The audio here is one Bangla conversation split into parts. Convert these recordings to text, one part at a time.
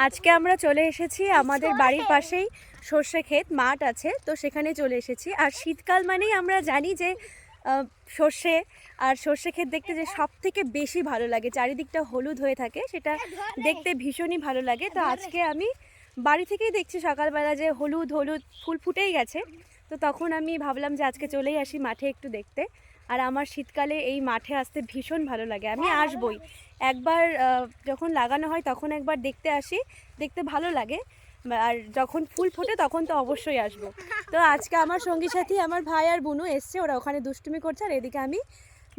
আজকে আমরা চলে এসেছি আমাদের বাড়ির পাশেই সর্ষে ক্ষেত মাঠ আছে, তো সেখানে চলে এসেছি। আর শীতকাল মানেই আমরা জানি যে সর্ষে আর সর্ষে ক্ষেত দেখতে যে সব থেকে বেশি ভালো লাগে, চারিদিকটা হলুদ হয়ে থাকে, সেটা দেখতে ভীষণই ভালো লাগে। তো আজকে আমি বাড়ি থেকেই দেখছি সকালবেলা যে হলুদ হলুদ ফুল ফুটেই গেছে, তো তখন আমি ভাবলাম যে আজকে চলেই আসি মাঠে একটু দেখতে। আর আমার শীতকালে এই মাঠে আসতে ভীষণ ভালো লাগে, আমি আসবই একবার, যখন লাগানো হয় তখন একবার দেখতে আসি, দেখতে ভালো লাগে। আর যখন ফুল ফোটে তখন তো অবশ্যই আসবো। তো আজকে আমার সঙ্গী সাথী আমার ভাই আর বুনু এসছে, ওরা ওখানে দুষ্টুমি করছে, আর এদিকে আমি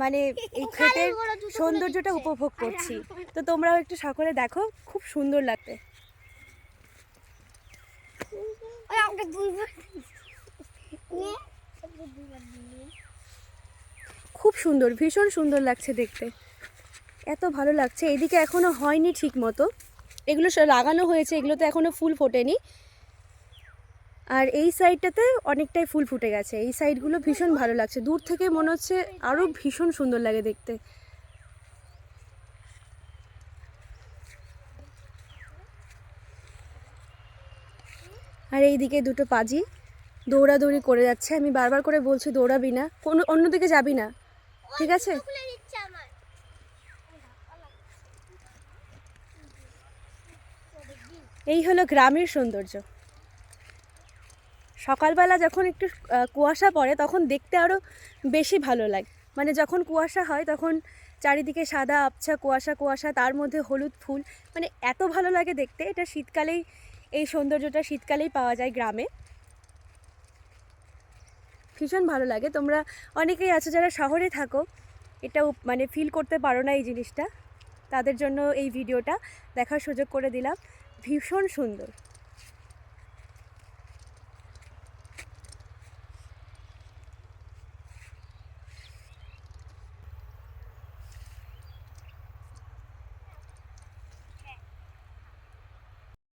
মানে এই ক্ষেতের সৌন্দর্যটা উপভোগ করছি। তো তোমরাও একটু সকলে দেখো, খুব সুন্দর লাগবে। খুব সুন্দর, ভীষণ সুন্দর লাগছে দেখতে, এত ভালো লাগছে। এদিকে এখনো হয়নি ঠিক মতো, এগুলো লাগানো হয়েছে, এগুলোতে এখনো ফুল ফোটেনি। আর এই সাইডটাতে অনেকটাই ফুল ফুটে গেছে, এই সাইডগুলো ভীষণ ভালো লাগছে, দূর থেকে মনে হচ্ছে আরও ভীষণ সুন্দর লাগে দেখতে। আর এইদিকে দুটো পাজি দৌড়াদৌড়ি করে যাচ্ছে, আমি বারবার করে বলছি দৌড়াবি না, কোনো অন্যদিকে যাবি না, ঠিক আছে? এই হলো গ্রামের সৌন্দর্য। সকালবেলা যখন একটু কুয়াশা পড়ে তখন দেখতে আরও বেশি ভালো লাগে, মানে যখন কুয়াশা হয় তখন চারিদিকে সাদা আবছা কুয়াশা কুয়াশা, তার মধ্যে হলুদ ফুল, মানে এত ভালো লাগে দেখতে। এটা শীতকালেই, এই সৌন্দর্যটা শীতকালেই পাওয়া যায় গ্রামে, ভীষণ ভালো লাগে। তোমরা অনেকেই আছো যারা শহরে থাকো, এটাও মানে ফিল করতে পারো না এই জিনিসটা, তাদের জন্য এই ভিডিওটা দেখার সুযোগ করে দিলাম, ভীষণ সুন্দর।